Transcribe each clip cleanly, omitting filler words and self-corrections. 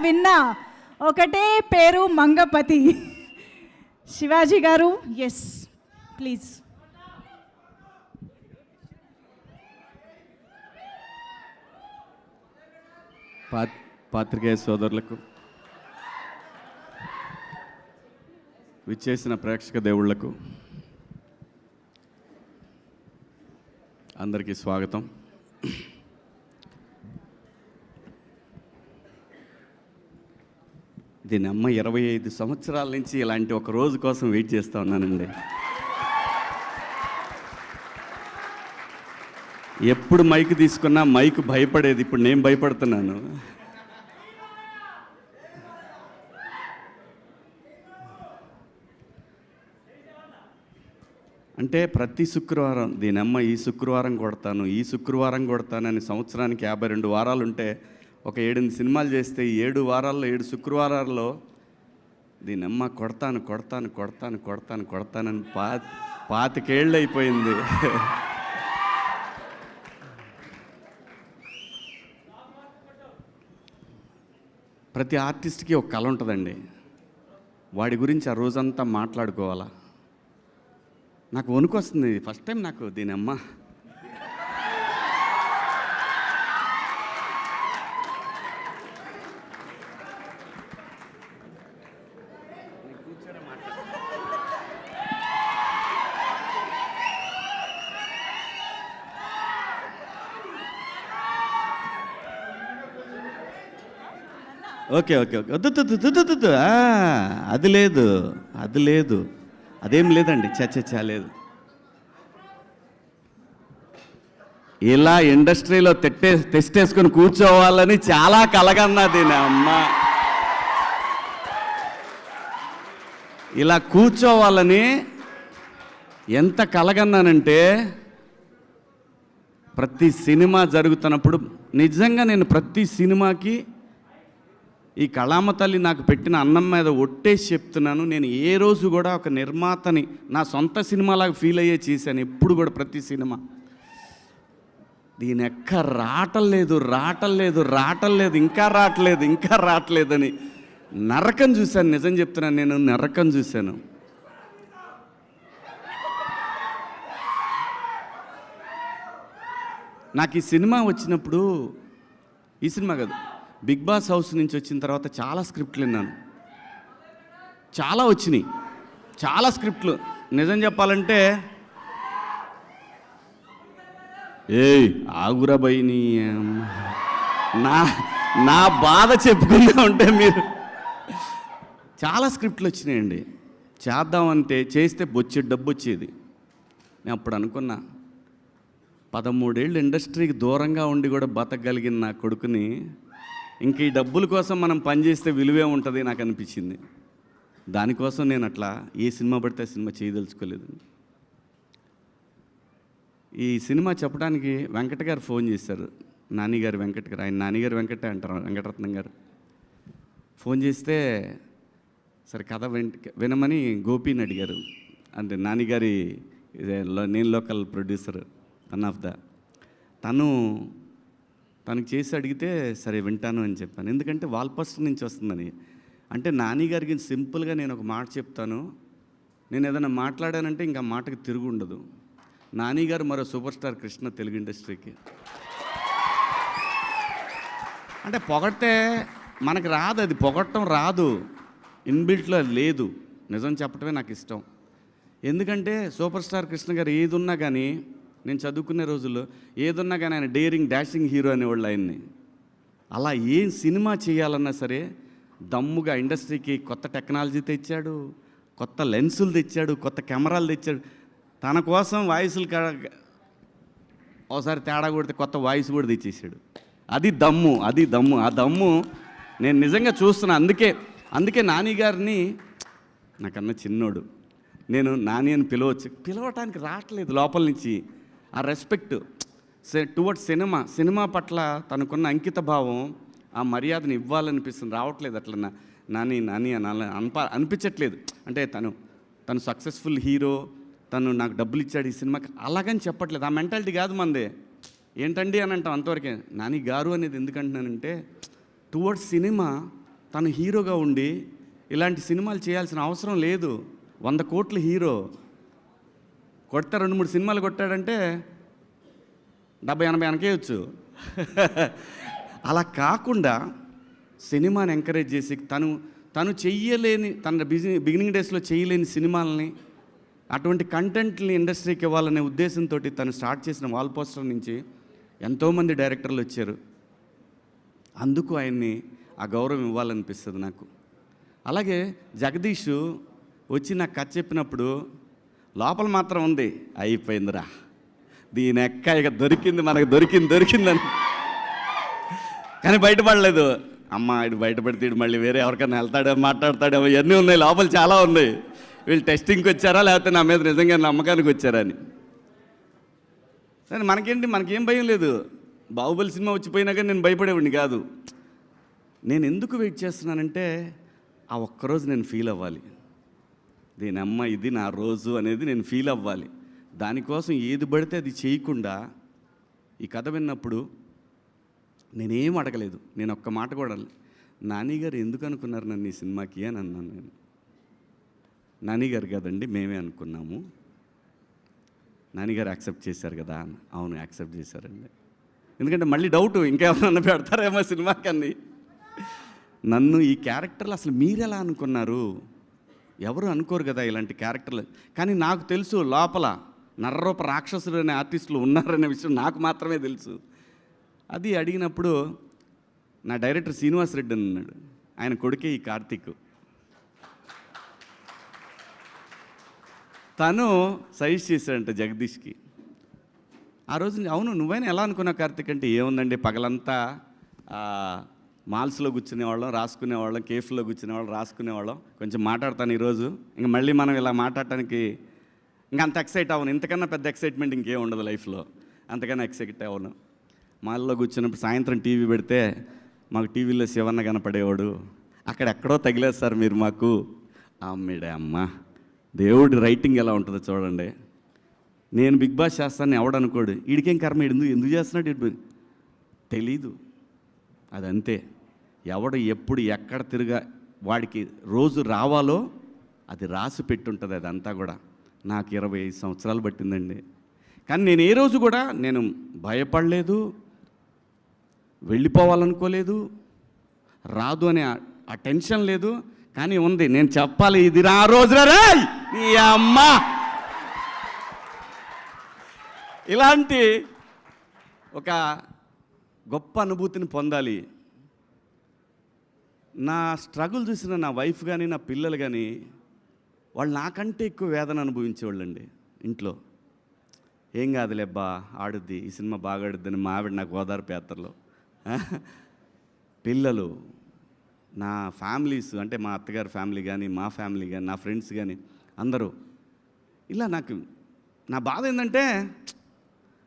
విన్నా ఒకటే పేరు మంగపతి. శివాజీ గారు, ఎస్ ప్లీజ్. పాత్రికేయ సోదరులకు, విచ్చేసిన ప్రేక్షక దేవుళ్లకు అందరికీ స్వాగతం. దీని అమ్మ 25 సంవత్సరాల నుంచి ఇలాంటి ఒక రోజు కోసం వెయిట్ చేస్తూ ఉన్నానండి. ఎప్పుడు మైక్ తీసుకున్నా మైక్ భయపడేది, ఇప్పుడు నేను భయపడుతున్నాను. అంటే ప్రతి శుక్రవారం దీనమ్మ ఈ శుక్రవారం కొడతాను, ఈ శుక్రవారం కొడతానని సంవత్సరానికి 52 వారాలు ఉంటే ఒక 7 సినిమాలు చేస్తే 7 వారాల్లో 7 శుక్రవారాల్లో దీనమ్మ కొడతాను కొడతాను కొడతాను కొడతాను కొడతానని 25 ఏళ్ళు అయిపోయింది. ప్రతి ఆర్టిస్ట్కి ఒక కళ ఉంటుందండి. వాడి గురించి ఆ రోజంతా మాట్లాడుకోవాలా. నాకు వణుకు వస్తుంది ఫస్ట్ టైం నాకు దీనమ్మ. ఓకే ఓకే ఓకే వద్దు అది లేదు, అది లేదు, అదేం లేదండి. చచ్చా లేదు. ఇలా ఇండస్ట్రీలో తెస్టేసుకొని కూర్చోవాలని చాలా కలగన్నది నా అమ్మ. ఇలా కూర్చోవాలని ఎంత కలగన్నానంటే, ప్రతి సినిమా జరుగుతున్నప్పుడు నిజంగా నేను ప్రతి సినిమాకి ఈ కళామ తల్లి నాకు పెట్టిన అన్నం మీద ఒట్టేసి చెప్తున్నాను, నేను ఏ రోజు కూడా ఒక నిర్మాతని నా సొంత సినిమాలాగా ఫీల్ అయ్యే చేశాను ఎప్పుడు కూడా. ప్రతి సినిమా దీని ఎక్క రావట్లేదు ఇంకా రావట్లేదని నరకం చూశాను. నిజం చెప్తున్నాను, నేను నరకం చూశాను. నాకు ఈ సినిమా వచ్చినప్పుడు, ఈ సినిమా కాదు, బిగ్ బాస్ హౌస్ నుంచి వచ్చిన తర్వాత చాలా స్క్రిప్ట్లు విన్నాను. చాలా వచ్చినాయి, చాలా స్క్రిప్ట్లు. నిజం చెప్పాలంటే ఆగురా బైని నా బాధ చెప్పుకుందా ఉంటే మీరు. చాలా స్క్రిప్ట్లు వచ్చినాయండి. చేద్దామంటే చేస్తే బొచ్చేది డబ్బు వచ్చేది. నేను అప్పుడు అనుకున్నా, 13 ఏళ్ళు ఇండస్ట్రీకి దూరంగా ఉండి కూడా బతకగలిగిన నా కొడుకుని ఇంక ఈ డబ్బుల కోసం మనం పనిచేస్తే విలువే ఉంటుంది నాకు అనిపించింది. దానికోసం నేను అట్లా ఏ సినిమా పడితే సినిమా చేయదలుచుకోలేదు. ఈ సినిమా చెప్పడానికి వెంకట గారు ఫోన్ చేశారు. నానిగారు వెంకట గారు, ఆయన నానిగారు వెంకటే అంటారు, వెంకటరత్నం గారు. ఫోన్ చేస్తే సరే కథ వినమని గోపిని అడిగారు. అంటే నానిగారి నేను local producer one of the. తనకు చేసి అడిగితే సరే వింటాను అని చెప్పాను. ఎందుకంటే వాల్పోస్టర్ నుంచి వస్తుందని. అంటే నానిగారికి సింపుల్గా నేను ఒక మాట చెప్తాను, నేను ఏదైనా మాట్లాడానంటే ఇంకా మాటకి తిరుగు ఉండదు. నానిగారు మరో సూపర్ స్టార్ కృష్ణ తెలుగు ఇండస్ట్రీకి. అంటే పొగడితే మనకు రాదు, అది పొగడటం రాదు, ఇన్బిల్ట్లో లేదు. నిజం చెప్పటమే నాకు ఇష్టం. ఎందుకంటే సూపర్ స్టార్ కృష్ణ గారు ఏది ఉన్నా కానీ, నేను చదువుకునే రోజుల్లో ఏదున్నా కానీ ఆయన డేరింగ్ డాషింగ్ హీరో అనేవాళ్ళు ఆయన్ని. అలా ఏం సినిమా చేయాలన్నా సరే దమ్ముగా ఇండస్ట్రీకి కొత్త టెక్నాలజీ తెచ్చాడు, కొత్త లెన్సులు తెచ్చాడు, కొత్త కెమెరాలు తెచ్చాడు. తన కోసం వాయిస్లు ఒకసారి తేడా కొడితే కొత్త వాయిస్ కూడా తెచ్చేసాడు. అది దమ్ము. ఆ దమ్ము నేను నిజంగా చూస్తున్నా. అందుకే నాని గారిని, నాకన్నా చిన్నోడు, నేను నాని అని పిలవటానికి రావట్లేదు లోపల నుంచి. ఆ రెస్పెక్ట్ టువర్డ్స్ సినిమా పట్ల తనకున్న అంకిత భావం, ఆ మర్యాదను ఇవ్వాలనిపిస్తుంది. రావట్లేదు అట్లా నాని అని అనిపించట్లేదు. అంటే తను సక్సెస్ఫుల్ హీరో, తను నాకు డబ్బులు ఇచ్చాడు ఈ సినిమాకి, అలాగని చెప్పట్లేదు. ఆ మెంటాలిటీ కాదు మందే. ఏంటండి అని అంటాం అంతవరకే. నాని గారు అనేది ఎందుకంటున్నానంటే టువర్డ్స్ సినిమా తను హీరోగా ఉండి ఇలాంటి సినిమాలు చేయాల్సిన అవసరం లేదు. 100 కోట్ల హీరో కొడితే 2-3 సినిమాలు కొట్టాడంటే 70-80 వెనకేయచ్చు. అలా కాకుండా సినిమాని ఎంకరేజ్ చేసి తను చెయ్యలేని, తన బిగినింగ్ డేస్లో చేయలేని సినిమాలని, అటువంటి కంటెంట్ని ఇండస్ట్రీకి ఇవ్వాలనే ఉద్దేశంతో తను స్టార్ట్ చేసిన వాల్ పోస్టర్ నుంచి ఎంతోమంది డైరెక్టర్లు వచ్చారు. అందుకు ఆయన్ని ఆ గౌరవం ఇవ్వాలనిపిస్తుంది నాకు. అలాగే జగదీష్ వచ్చి నాకు కథ చెప్పినప్పుడు లోపల మాత్రం ఉంది, అయిపోయిందిరా దీని ఎక్క ఇక దొరికింది, మనకు దొరికిందని. కానీ బయటపడలేదు. అమ్మ ఇటు బయటపడితే ఇటు మళ్ళీ వేరే ఎవరికైనా వెళ్తాడో మాట్లాడతాడేమో, ఇవన్నీ ఉన్నాయి, లోపల చాలా ఉన్నాయి. వీళ్ళు టెస్టింగ్కి వచ్చారా లేకపోతే నా మీద నిజంగా నమ్మకానికి వచ్చారా అని. సరే మనకేం భయం లేదు. బాహుబలి సినిమా వచ్చిపోయినా కానీ నేను భయపడేవాడిని కాదు. నేను ఎందుకు వెయిట్ చేస్తున్నానంటే ఆ ఒక్కరోజు నేను ఫీల్ అవ్వాలి, దీని అమ్మ ఇది నా రోజు అనేది నేను ఫీల్ అవ్వాలి. దానికోసం ఏది పడితే అది చేయకుండా ఈ కథ విన్నప్పుడు నేనేం అడగలేదు. నేను ఒక్క మాట కూడా నాని గారు ఎందుకు అనుకున్నారు నన్ను ఈ సినిమాకి అని అన్నాను. నేను నాని గారు కదండి మేమే అనుకున్నాము. నాని గారు యాక్సెప్ట్ చేశారు కదా. అవును యాక్సెప్ట్ చేశారండి. ఎందుకంటే మళ్ళీ డౌట్ ఇంకేమన్నా పెడతారేమో సినిమాకి అని. నన్ను ఈ క్యారెక్టర్లు అసలు మీరెలా అనుకున్నారు, ఎవరు అనుకోరు కదా ఇలాంటి క్యారెక్టర్లు. కానీ నాకు తెలుసు లోపల నర్రరూప రాక్షసులు అనే ఆర్టిస్టులు ఉన్నారనే విషయం నాకు మాత్రమే తెలుసు. అది అడిగినప్పుడు నా డైరెక్టర్ శ్రీనివాస్ రెడ్డి అని ఉన్నాడు, ఆయన కొడుకే ఈ కార్తీక్. తను సజెస్ట్ చేశాడంట జగదీష్కి. ఆ రోజు అవును నువ్వైనా ఎలా అనుకున్నావు కార్తీక్ అంటే, ఏముందండి పగలంతా మాల్స్లో కూర్చునేవాళ్ళం, రాసుకునేవాళ్ళం, కేఫ్లో కూర్చునేవాళ్ళం, రాసుకునేవాళ్ళం, కొంచెం మాట్లాడతాను ఈరోజు, ఇంక మళ్ళీ మనం ఇలా మాట్లాడటానికి ఇంకా అంత ఎక్సైట్ అవ్వను. ఇంతకన్నా పెద్ద ఎక్సైట్మెంట్ ఇంకేం ఉండదు లైఫ్లో, అంతకన్నా ఎక్సైట్ అవ్వను. మాల్లో కూర్చున్నప్పుడు సాయంత్రం టీవీ పెడితే మాకు టీవీలో శివన్న కనపడేవాడు, అక్కడెక్కడో తగిలేదు సార్ మీరు మాకు. అమ్మిడే అమ్మ, దేవుడి రైటింగ్ ఎలా ఉంటుందో చూడండి. నేను బిగ్ బాస్ చేస్తాను ఎవడనుకోడు, వీడికేం కర్మ, ఎందుకు చేస్తున్నాడు ఇటు తెలీదు. అదంతే, ఎవడు ఎప్పుడు ఎక్కడ తిరిగా వాడికి రోజు రావాలో అది రాసి పెట్టుంటుంది. అదంతా కూడా నాకు 25 సంవత్సరాలు పట్టిందండి. కానీ నేను ఏ రోజు కూడా నేను భయపడలేదు, వెళ్ళిపోవాలనుకోలేదు, రాదు అనే ఆ టెన్షన్ లేదు. కానీ ఉంది, నేను చెప్పాలి ఇది ఆ రోజున రే నీ అమ్మ. ఇలాంటి ఒక గొప్ప అనుభూతిని పొందాలి. నా స్ట్రగుల్ చూసిన నా వైఫ్ కానీ నా పిల్లలు కానీ వాళ్ళు నాకంటే ఎక్కువ వేదన అనుభవించేవాళ్ళండి. ఇంట్లో ఏం కాదులేబ్బా ఆడుద్ది, ఈ సినిమా బాగా ఆడుద్దని మా ఆవిడ నాకు ఓదార్పు యాత్రలో. పిల్లలు, నా ఫ్యామిలీస్ అంటే మా అత్తగారి ఫ్యామిలీ కానీ మా ఫ్యామిలీ కానీ నా ఫ్రెండ్స్ కానీ అందరూ ఇలా నాకు నా బాధ ఏంటంటే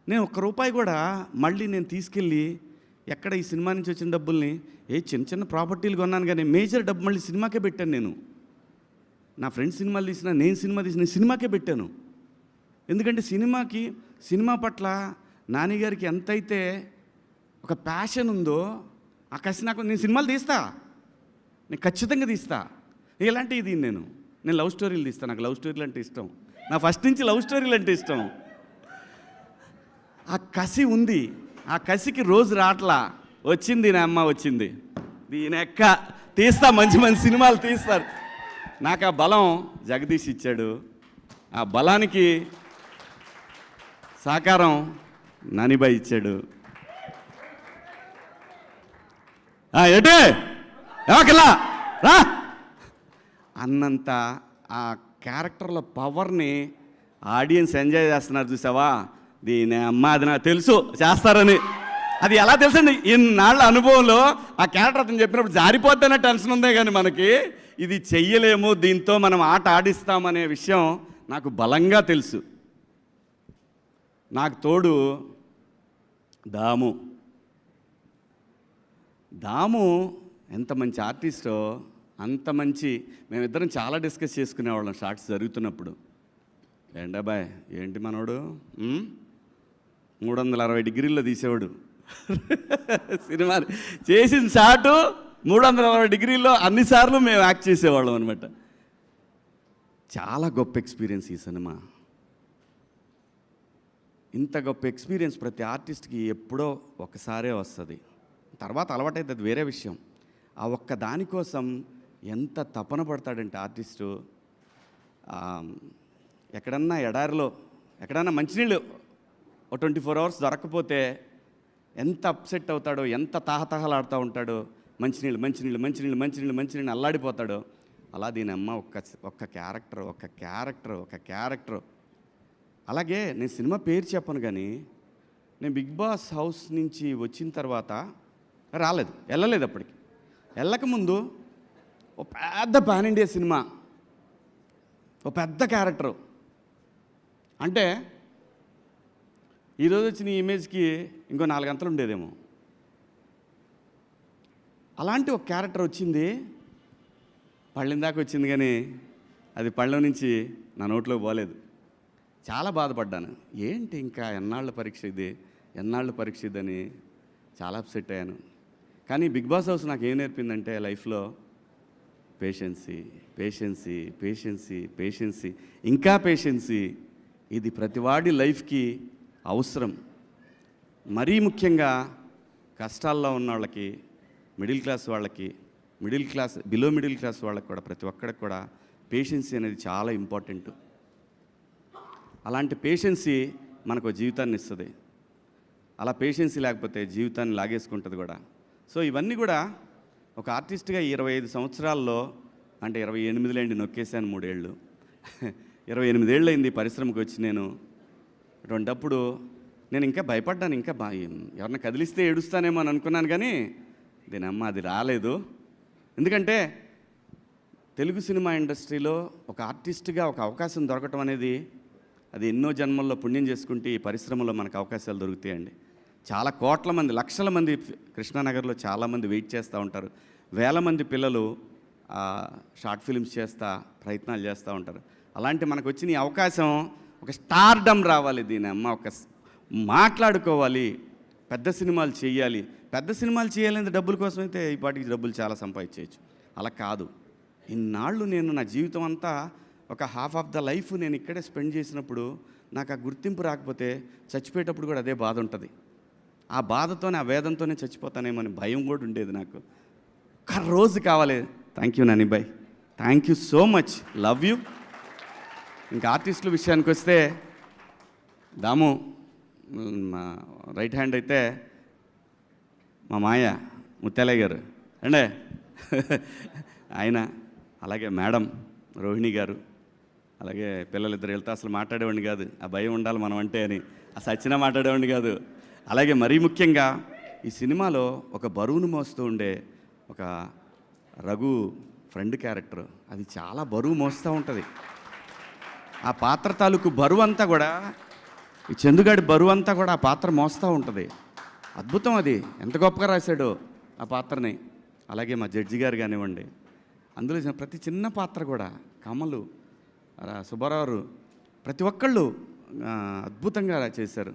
నేను ₹1 కూడా మళ్ళీ నేను తీసుకెళ్ళి ఎక్కడ ఈ సినిమా నుంచి వచ్చిన డబ్బుల్ని చిన్న చిన్న ప్రాపర్టీలు కొన్నాను కానీ మేజర్ డబ్బు మళ్ళీ సినిమాకే పెట్టాను. నేను నా ఫ్రెండ్స్ సినిమాలు తీసినా, నేను సినిమా తీసిన సినిమాకే పెట్టాను. ఎందుకంటే సినిమా పట్ల నాన్నగారికి ఎంతైతే ఒక ప్యాషన్ ఉందో ఆ కసి నాకు, నేను సినిమాలు తీస్తా, నేను ఖచ్చితంగా తీస్తా. ఇలాంటివి ఇది నేను లవ్ స్టోరీలు తీస్తాను, నాకు లవ్ స్టోరీలు అంటే ఇష్టం, నా ఫస్ట్ నుంచి లవ్ స్టోరీలు అంటే ఇష్టం. ఆ కసి ఉంది, ఆ కసికి రోజు రాట్లా, వచ్చింది నా అమ్మ వచ్చింది, దీని ఎక్క తీస్తా, మంచి మంచి సినిమాలు తీస్తారు. నాకు ఆ బలం జగదీష్ ఇచ్చాడు. ఆ బలానికి సహకారం నానిబాయ్ ఇచ్చాడు. ఎటే ఏమకల్లా రా అన్నంత ఆ క్యారెక్టర్ల పవర్ని ఆడియన్స్ ఎంజాయ్ చేస్తున్నారు. చూసావా, దీని అమ్మ అది నాకు తెలుసు చేస్తారని. అది ఎలా తెలుసండి, ఇన్నాళ్ళ అనుభవంలో ఆ క్యారెక్టర్ అతను చెప్పినప్పుడు జారిపోద్దనే టెన్షన్ ఉందే కానీ మనకి ఇది చెయ్యలేము, దీంతో మనం ఆట ఆడిస్తామనే విషయం నాకు బలంగా తెలుసు. నాకు తోడు దాము ఎంత మంచి ఆర్టిస్టో, అంత మంచి. మేమిద్దరం చాలా డిస్కస్ చేసుకునేవాళ్ళం షార్ట్స్ జరుగుతున్నప్పుడు. ఏంటబ్బాయ్ ఏంటి మనోడు 360 డిగ్రీల్లో తీసేవాడు సినిమా. చేసిన షాటు 360 డిగ్రీల్లో అన్నిసార్లు మేము యాక్ట్ చేసేవాళ్ళం అనమాట. చాలా గొప్ప ఎక్స్పీరియన్స్ ఈ సినిమా. ఇంత గొప్ప ఎక్స్పీరియన్స్ ప్రతి ఆర్టిస్ట్కి ఎప్పుడో ఒకసారే వస్తుంది. తర్వాత అలవాటైతే అది వేరే విషయం. ఆ ఒక్క దానికోసం ఎంత తపన పడతాడంటే ఆర్టిస్టు. ఎక్కడన్నా ఎడారిలో ఎక్కడన్నా మంచినీళ్ళు ఒక 24 hours దొరకకపోతే ఎంత అప్సెట్ అవుతాడో, ఎంత తాహతహలాడుతూ ఉంటాడో, మంచినీళ్ళు మంచినీళ్ళు మంచినీళ్ళు మంచినీళ్ళు మంచినీళ్ళు అల్లాడిపోతాడో. అలా దీని అమ్మ ఒక్క క్యారెక్టర్. అలాగే నేను సినిమా పేరు చెప్పను, కానీ నేను బిగ్ బాస్ హౌస్ నుంచి వచ్చిన తర్వాత వెళ్ళలేదు. అప్పటికి వెళ్ళకముందు ఓ పెద్ద పాన్ ఇండియా సినిమా, ఓ పెద్ద క్యారెక్టరు. అంటే ఈరోజు వచ్చిన ఈ ఇమేజ్కి ఇంకో 4 గంటలు ఉండేదేమో. అలాంటి ఒక క్యారెక్టర్ వచ్చింది, పళ్ళిన దాకా వచ్చింది, కానీ అది పళ్ళ నుంచి నా నోట్లోకి పోలేదు. చాలా బాధపడ్డాను. ఏంటి ఇంకా ఎన్నాళ్ళ పరీక్ష ఇదని చాలా అప్సెట్ అయ్యాను. కానీ బిగ్ బాస్ హౌస్ నాకు ఏం నేర్పిందంటే లైఫ్లో పేషెన్సీ, ఇంకా పేషెన్సీ. ఇది ప్రతివాడి లైఫ్కి అవసరం. మరీ ముఖ్యంగా కష్టాల్లో ఉన్న వాళ్ళకి, బిలో మిడిల్ క్లాస్ వాళ్ళకి కూడా, ప్రతి ఒక్కడికి కూడా పేషెన్సీ అనేది చాలా ఇంపార్టెంట్. అలాంటి పేషెన్సీ మనకు జీవితాన్ని ఇస్తుంది. అలా పేషెన్సీ లేకపోతే జీవితాన్ని లాగేసుకుంటుంది కూడా. సో ఇవన్నీ కూడా ఒక ఆర్టిస్ట్గా 25 సంవత్సరాల్లో, అంటే 28 నొక్కేశాను 3 ఏళ్ళు 28 ఏళ్ళు అయింది పరిశ్రమకు వచ్చి. నేను అటువంటప్పుడు నేను ఇంకా భయపడ్డాను. ఇంకా ఎవరన్నా కదిలిస్తే ఏడుస్తానేమో అని అనుకున్నాను, కానీ దీనమ్మ అది రాలేదు. ఎందుకంటే తెలుగు సినిమా ఇండస్ట్రీలో ఒక ఆర్టిస్ట్గా ఒక అవకాశం దొరకటం అనేది, అది ఎన్నో జన్మల్లో పుణ్యం చేసుకుంటే ఈ పరిశ్రమలో మనకు అవకాశాలు దొరుకుతాయండి. చాలా కోట్ల మంది, లక్షల మంది కృష్ణానగర్లో చాలామంది వెయిట్ చేస్తూ ఉంటారు. వేల మంది పిల్లలు షార్ట్ ఫిల్మ్స్ ప్రయత్నాలు చేస్తూ ఉంటారు. అలాంటి మనకు వచ్చిన ఈ అవకాశం, ఒక స్టార్డమ్ రావాలి, దీని అమ్మ ఒక మాట్లాడుకోవాలి, పెద్ద సినిమాలు చేయాలంటే డబ్బుల కోసం అయితే ఈ పాటికి డబ్బులు చాలా సంపాదించవచ్చు. అలా కాదు. ఇన్నాళ్ళు నేను నా జీవితం అంతా ఒక హాఫ్ ఆఫ్ ద లైఫ్ నేను ఇక్కడే స్పెండ్ చేసినప్పుడు నాకు ఆ గుర్తింపు రాకపోతే చచ్చిపోయేటప్పుడు కూడా అదే బాధ ఉంటుంది. ఆ బాధతోనే, ఆ వేదంతోనే చచ్చిపోతానేమో అని భయం కూడా ఉండేది నాకు. ఒక్క రోజు కావాలి. Thank you Nanibhai, thank you so much, love you. ఇంకా ఆర్టిస్టుల విషయానికి వస్తే, దాము మా రైట్ హ్యాండ్ అయితే మా మాయ ముత్యాలయ్య గారు అండే ఆయన, అలాగే మేడం రోహిణి గారు, అలాగే పిల్లలిద్దరు వెళ్తే అసలు మాట్లాడేవాడిని కాదు. ఆ భయం ఉండాలి మనం అంటే అని, అసలు వచ్చినా మాట్లాడేవాడిని కాదు. అలాగే మరీ ముఖ్యంగా ఈ సినిమాలో ఒక బరువును మోస్తూ ఉండే ఒక రఘు ఫ్రెండ్ క్యారెక్టర్, అది చాలా బరువు మోస్తూ ఉంటుంది. ఆ పాత్ర తాలూకు బరువు అంతా కూడా, ఈ చందుగాడి బరువు అంతా కూడా ఆ పాత్ర మోస్తూ ఉంటుంది. అద్భుతం, అది ఎంత గొప్పగా రాశాడో ఆ పాత్రని. అలాగే మా జడ్జి గారు కానివ్వండి, అందులో ప్రతి చిన్న పాత్ర కూడా, కమలు, సుబ్బారావు, ప్రతి ఒక్కళ్ళు అద్భుతంగా చేశారు.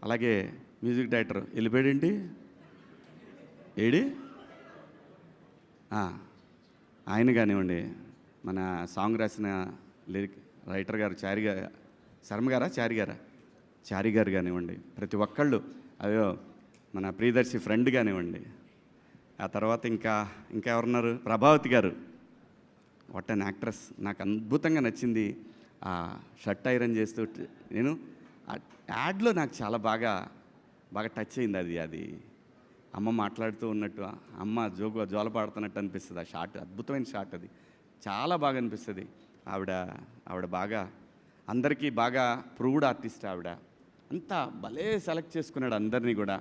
అలాగే మ్యూజిక్ డైరెక్టర్ వెళ్ళిపోయాడేంటి ఆయన కానివ్వండి, మన సాంగ్ రాసిన లిరిక్ రైటర్ గారు చారి గారు కానివ్వండి, ప్రతి ఒక్కళ్ళు, అయ్యో మన ప్రియదర్శి ఫ్రెండ్ కానివ్వండి. ఆ తర్వాత ఇంకా ఎవరున్నారు, ప్రభావతి గారు, వాట్ అన్ యాక్ట్రెస్. నాకు అద్భుతంగా నచ్చింది ఆ షర్ట్ ఐరన్ చేస్తూ. నేను యాడ్లో నాకు చాలా బాగా టచ్ అయింది. అది అమ్మ మాట్లాడుతూ ఉన్నట్టు, అమ్మ జోల పాడుతున్నట్టు అనిపిస్తుంది. ఆ షాట్ అద్భుతమైన షాట్, అది చాలా బాగా అనిపిస్తుంది. ఆవిడ బాగా అందరికీ బాగా ప్రూవ్డ్ ఆర్టిస్ట్. ఆవిడ అంతా భలే సెలెక్ట్ చేసుకున్నాడు అందరినీ కూడా.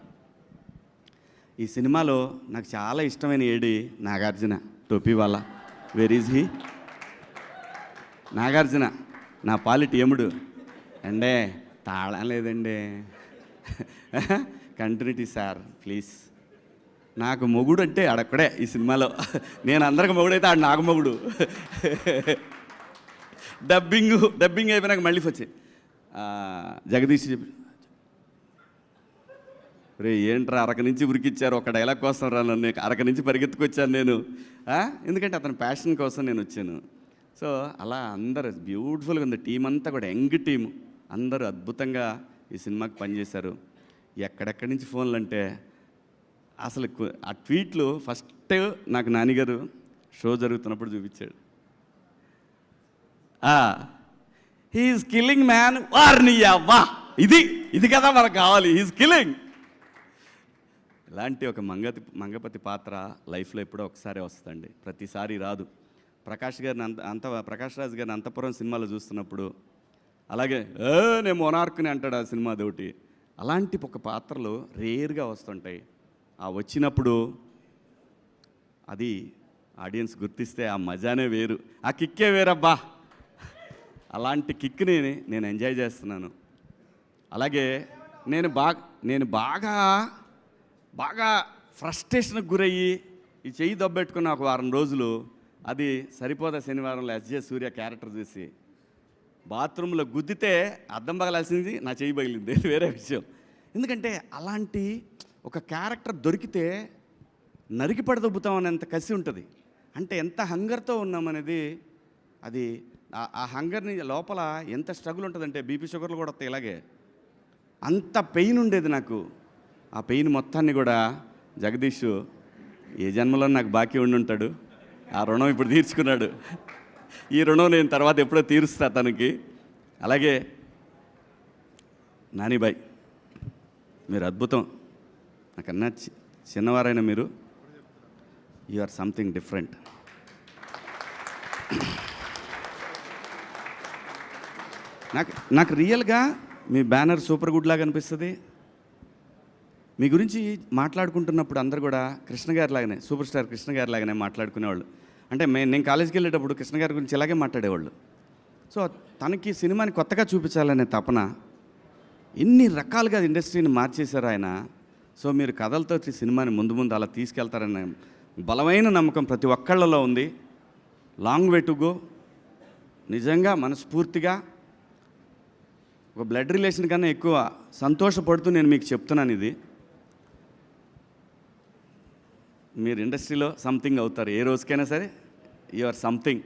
ఈ సినిమాలో నాకు చాలా ఇష్టమైన నాగార్జున, టోపీ వాళ్ళ. Where is he? నాగార్జున నా పాలిటి యముడు అండే, తాళం లేదండి. Continuity sir please. నాకు మొగుడు అంటే ఆడక్కడే ఈ సినిమాలో. నేను అందరికి మొగుడు అయితే ఆడు నాకు మొగుడు. డబ్బింగ్ అయిపోయినాక మళ్ళీ వచ్చి జగదీష్ చెప్పి రే ఏంట్రా అరక నుంచి ఉరికిచ్చారు ఒక డైలాగ్ కోసం రా నన్ను అరక నుంచి పరిగెత్తుకొచ్చాను నేను, ఎందుకంటే అతని ప్యాషన్ కోసం నేను వచ్చాను. సో అలా అందరూ బ్యూటిఫుల్గా ఉంది, టీం అంతా కూడా యంగ్ టీం, అందరూ అద్భుతంగా ఈ సినిమాకి పనిచేశారు. ఎక్కడెక్కడి నుంచి ఫోన్లు అంటే అసలు ఆ ట్వీట్లు ఫస్ట్ నాకు నానిగారు షో జరుగుతున్నప్పుడు చూపించాడు. హీఈస్ కిల్లింగ్ మ్యాన్ వార్నియా, వా ఇది కదా మనకు కావాలి, హీఈస్ కిల్లింగ్. ఇలాంటి ఒక మంగపతి పాత్ర లైఫ్లో ఎప్పుడో ఒకసారి వస్తుందండి, ప్రతిసారి రాదు. ప్రకాష్ రాజ్ గారిని అంతపురం సినిమాలో చూస్తున్నప్పుడు అలాగే నేను మొనార్క్ని అంటాడు ఆ సినిమా అదొకటి. అలాంటి ఒక పాత్రలు రేర్గా వస్తుంటాయి. ఆ వచ్చినప్పుడు అది ఆడియన్స్ గుర్తిస్తే ఆ మజానే వేరు, ఆ కిక్కే వేరబ్బా. అలాంటి కిక్ని నేను ఎంజాయ్ చేస్తున్నాను. అలాగే నేను బాగా ఫ్రస్ట్రేషన్కి గురయ్యి ఈ చెయ్యి దొబ్బెట్టుకున్న ఒక వారం రోజులు, అది సరిపోదా శనివారంలో ఎస్జే సూర్య క్యారెక్టర్ చూసి బాత్రూంలో గుద్దితే అద్దం పగలాల్సింది నా చెయ్యి పగిలింది, వేరే విషయం. ఎందుకంటే అలాంటి ఒక క్యారెక్టర్ దొరికితే నరికి పడదొబ్బుతామనేంత కసి ఉంటుంది. అంటే ఎంత హంగర్తో ఉన్నామనేది, అది ఆ హంగర్ని లోపల ఎంత స్ట్రగుల్ ఉంటుందంటే బీపీ షుగర్లు కూడా వస్తాయి. ఇలాగే అంత పెయిన్ ఉండేది నాకు. ఆ పెయిన్ మొత్తాన్ని కూడా జగదీష్ ఏ జన్మలో నాకు బాకీ ఉండి ఉంటాడు, ఆ రుణం ఇప్పుడు తీర్చుకున్నాడు. ఈ రుణం నేను తర్వాత ఎప్పుడో తీరుస్తా తనకి. అలాగే నానిబాయ్, మీరు అద్భుతం. నాకన్నా చిన్నవారైనా మీరు, యు ఆర్ సంథింగ్ డిఫరెంట్. నాకు రియల్గా మీ బ్యానర్ సూపర్ గుడ్ లాగా అనిపిస్తుంది. మీ గురించి మాట్లాడుకుంటున్నప్పుడు అందరు కూడా కృష్ణ గారి లాగానే, సూపర్ స్టార్ కృష్ణ గారి లాగానే మాట్లాడుకునేవాళ్ళు. అంటే నేను కాలేజీకి వెళ్ళేటప్పుడు కృష్ణ గారి గురించి ఇలాగే మాట్లాడేవాళ్ళు. సో తనకి సినిమాని కొత్తగా చూపించాలనే తపన, ఎన్ని రకాలుగా ఇండస్ట్రీని మార్చేశారు ఆయన. సో మీరు కథలతో సినిమాని ముందు అలా తీసుకెళ్తారనే బలమైన నమ్మకం ప్రతి ఒక్కళ్ళలో ఉంది. Long way to go. నిజంగా మనస్ఫూర్తిగా ఒక బ్లడ్ రిలేషన్ కన్నా ఎక్కువ సంతోషపడుతూ నేను మీకు చెప్తున్నాను, ఇది మీరు ఇండస్ట్రీలో సంథింగ్ అవుతారు ఏ రోజుకైనా సరే. You are something.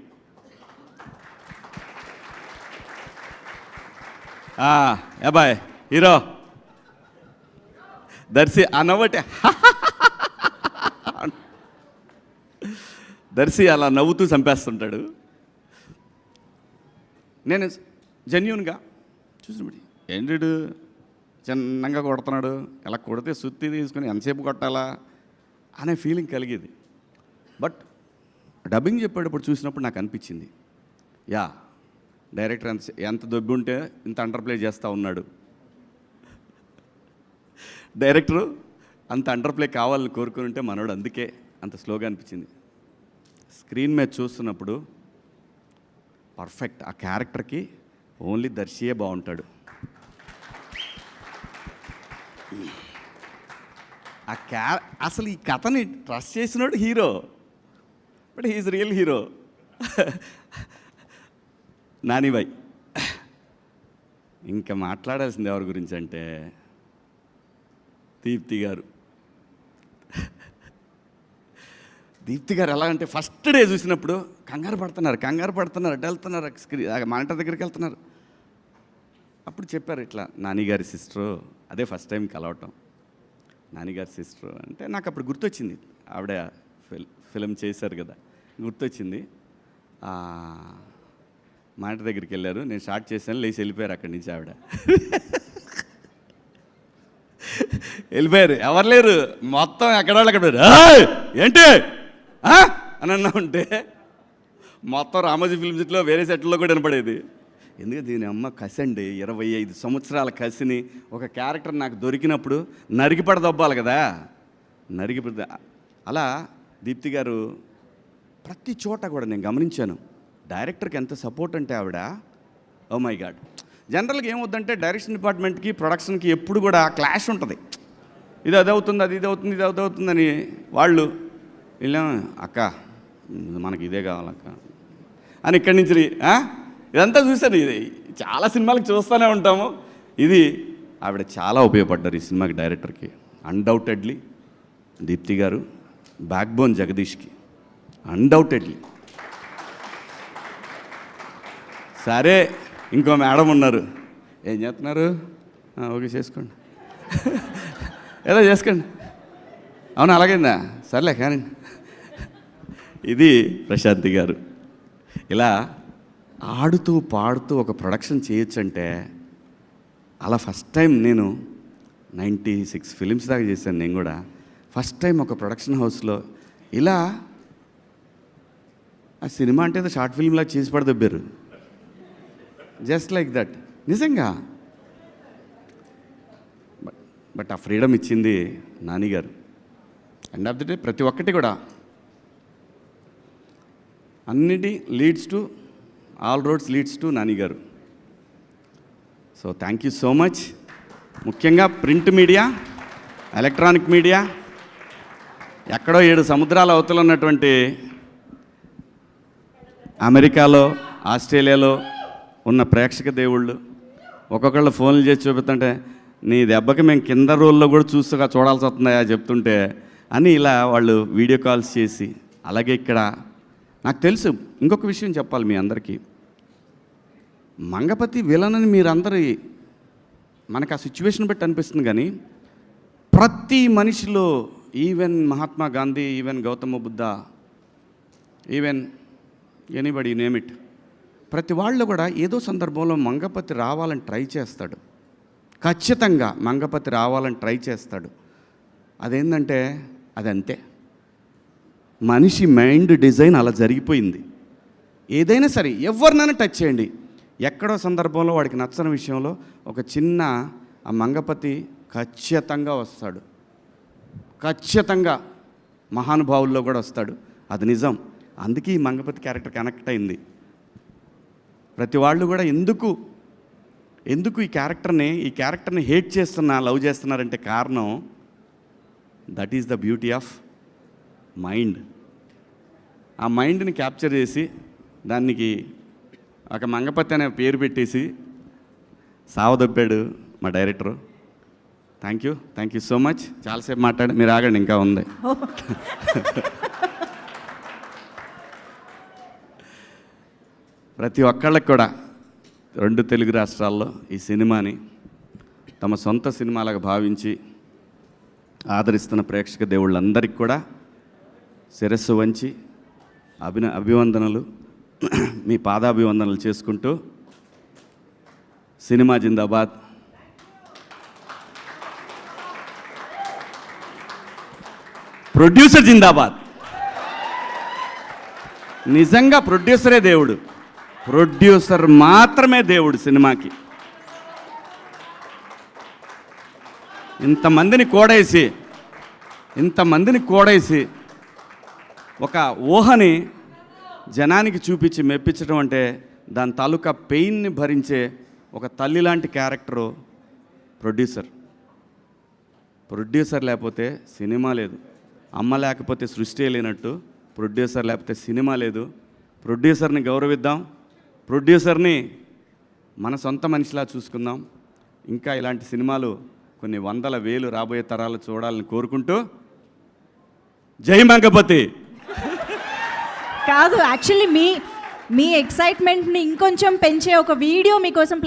Boy hero Darshi అన్నవటే దర్శి అలా నవ్వుతూ చంపేస్తుంటాడు. నేను జెన్యూన్గా చూసినప్పుడు ఏంటి చిన్నగా కొడుతున్నాడు, ఇలా కొడితే సుత్తి తీసుకుని ఎంతసేపు కొట్టాలా అనే ఫీలింగ్ కలిగేది. బట్ డబ్బింగ్ చెప్పేటప్పుడు చూసినప్పుడు నాకు అనిపించింది, డైరెక్టర్ ఎంత దొబ్బి ఉంటే ఇంత అండర్ ప్లే చేస్తూ ఉన్నాడు. డైరెక్టరు అంత అండర్ ప్లే కావాలని కోరుకుని ఉంటే మనోడు అందుకే అంత స్లోగా అనిపించింది. స్క్రీన్ మీద చూస్తున్నప్పుడు పర్ఫెక్ట్. ఆ క్యారెక్టర్కి ఓన్లీ దర్శియే బాగుంటాడు. అసలు ఈ కథని ట్రస్ట్ చేసినాడు hero, but he's real hero. Nanibhai, ఇంకా మాట్లాడాల్సింది ఎవరి గురించి అంటే దీప్తి గారు. దీప్తి గారు ఎలా అంటే ఫస్ట్ డే చూసినప్పుడు కంగారు పడుతున్నారు, అటు వెళ్తున్నారు, మానిటర్ దగ్గరికి వెళ్తున్నారు. అప్పుడు చెప్పారు ఇట్లా నానిగారి సిస్టరు, అదే ఫస్ట్ టైం కలవటం. నానిగారి సిస్టరు అంటే నాకు అప్పుడు గుర్తొచ్చింది, ఆవిడ ఫిలిం చేశారు కదా, గుర్తొచ్చింది. మానిటర్ దగ్గరికి వెళ్ళారు, నేను స్టార్ట్ చేశాను, లేచి వెళ్ళిపోయారు అక్కడి నుంచి. ఆవిడ వెళ్ళిపోయారు, ఎవరు లేరు, మొత్తం ఎక్కడవాళ్ళు అక్కడ ఏంటి అని అన్నా ఉంటే మొత్తం రామోజీ ఫిల్మ్ సిటీలో వేరే సెట్లో కూడా వినపడేది. ఎందుకంటే దీని అమ్మ కసి అండి, 25 సంవత్సరాల కసిని ఒక క్యారెక్టర్ నాకు దొరికినప్పుడు నరికిపడదొబ్బాలి కదా, నరికిపడ. అలా దీప్తి గారు ప్రతి చోట కూడా నేను గమనించాను, డైరెక్టర్కి ఎంత సపోర్ట్ అంటే ఆవిడ, ఓ మై గాడ్. జనరల్గా ఏమవుతుందంటే డైరెక్షన్ డిపార్ట్మెంట్కి ప్రొడక్షన్కి ఎప్పుడు కూడా క్లాష్ ఉంటుంది. ఇది అదవుతుంది, ఇది అవుతుందని వాళ్ళు వెళ్ళాం, అక్క మనకి ఇదే కావాలక్క అని ఇక్కడి నుంచి ఇదంతా చూశాను. ఇది చాలా సినిమాలకు చూస్తూనే ఉంటాము. ఇది ఆవిడ చాలా ఉపయోగపడ్డారు ఈ సినిమాకి, డైరెక్టర్కి అన్డౌటెడ్లీ దీప్తి గారు, బ్యాక్బోన్ జగదీష్కి, అన్డౌటెడ్లీ. సరే, ఇంకో మేడం ఉన్నారు, ఏం చేస్తున్నారు? ఓకే, చేసుకోండి, ఏదో చేసుకోండి. అవును, అలాగైందా? సర్లే కానీ. ఇది ప్రశాంతి గారు. ఇలా ఆడుతూ పాడుతూ ఒక ప్రొడక్షన్ చేయొచ్చంటే, అలా ఫస్ట్ టైం నేను 96 ఫిలిమ్స్ దాకా చేశాను. నేను కూడా ఫస్ట్ టైం ఒక ప్రొడక్షన్ హౌస్లో ఇలా ఆ సినిమా అంటే ఏదో షార్ట్ ఫిల్మ్లా చేసి పడదబ్బారు, జస్ట్ లైక్ దట్. నిజంగా బట్ ఆ ఫ్రీడమ్ ఇచ్చింది నాని గారు. ఎండ్ ఆఫ్ ది డే ప్రతి ఒక్కటి కూడా అన్నిటి leads to, all roads leads to Nani గారు. So thank you so much. ముఖ్యంగా ప్రింట్ మీడియా, ఎలక్ట్రానిక్ మీడియా, ఎక్కడో 7 సముద్రాల అవతల ఉన్నటువంటి అమెరికాలో, ఆస్ట్రేలియాలో ఉన్న ప్రేక్షక దేవుళ్ళు ఒక్కొక్కళ్ళు ఫోన్లు చేసి చూపిస్తుంటే, నీ దెబ్బకి మేము కింద రోల్లో కూడా చూడాల్సి వస్తుందా చెప్తుంటే అని ఇలా వాళ్ళు వీడియో కాల్స్ చేసి, అలాగే ఇక్కడ నాకు తెలుసు ఇంకొక విషయం చెప్పాలి మీ అందరికీ. మంగపతి విలన్ అని మీరందరూ మనకు ఆ సిచ్యువేషన్ బట్టి అనిపిస్తుంది, కానీ ప్రతి మనిషిలో, even Mahatma Gandhi, even Gautama Buddha, even anybody name it, ప్రతి వాళ్ళు కూడా ఏదో సందర్భంలో మంగపతి రావాలని ట్రై చేస్తాడు. ఖచ్చితంగా మంగపతి రావాలని ట్రై చేస్తాడు. అదేంటంటే అది అంతే, మనిషి మైండ్ డిజైన్ అలా జరిగిపోయింది. ఏదైనా సరే ఎవరినైనా టచ్ చేయండి, ఎక్కడో సందర్భంలో వాడికి నచ్చని విషయంలో ఒక చిన్న ఆ మంగపతి ఖచ్చితంగా వస్తాడు. ఖచ్చితంగా మహానుభావుల్లో కూడా వస్తాడు, అది నిజం. అందుకే ఈ మంగపతి క్యారెక్టర్ కనెక్ట్ అయింది. ప్రతి వాళ్ళు కూడా ఎందుకు ఈ క్యారెక్టర్ని హేట్ లవ్ చేస్తున్నారంటే కారణం, that is the beauty of mind. ఆ మైండ్ని క్యాప్చర్ చేసి దానికి ఒక మంగపతి అనే పేరు పెట్టేసి సావదొప్పాడు మా director. Thank you so much. చాలాసేపు మాట్లాడి, మీరు ఆగండి, ఇంకా ఉంది. ప్రతి ఒక్కళ్ళకి కూడా 2 తెలుగు రాష్ట్రాల్లో ఈ సినిమాని తమ సొంత సినిమాలాగా భావించి ఆదరిస్తున్న ప్రేక్షక దేవుళ్ళందరికీ కూడా శిరస్సు వంచి అభివందనలు, మీ పాదాభివందనలు చేసుకుంటూ, సినిమా జిందాబాద్, ప్రొడ్యూసర్ జిందాబాద్. నిజంగా ప్రొడ్యూసరే దేవుడు, ప్రొడ్యూసర్ మాత్రమే దేవుడు సినిమాకి. ఇంతమందిని కోడేసి ఒక ఊహని జనానికి చూపించి మెప్పించడం అంటే, దాని తాలూకా పెయిన్ని భరించే ఒక తల్లి లాంటి క్యారెక్టరు ప్రొడ్యూసర్ లేకపోతే సినిమా లేదు. అమ్మ లేకపోతే సృష్టి లేనట్టు, ప్రొడ్యూసర్ లేకపోతే సినిమా లేదు. ప్రొడ్యూసర్ని గౌరవిద్దాం, ప్రొడ్యూసర్ని మన సొంత మనిషిలా చూసుకుందాం. ఇంకా ఇలాంటి సినిమాలు కొన్ని 100,000 రాబోయే తరాలు చూడాలని కోరుకుంటూ, జై మంగపతి. కాదు, యాక్చువల్లీ మీ ఎక్సైట్మెంట్ని ఇంకొంచెం పెంచే ఒక వీడియో మీకోసం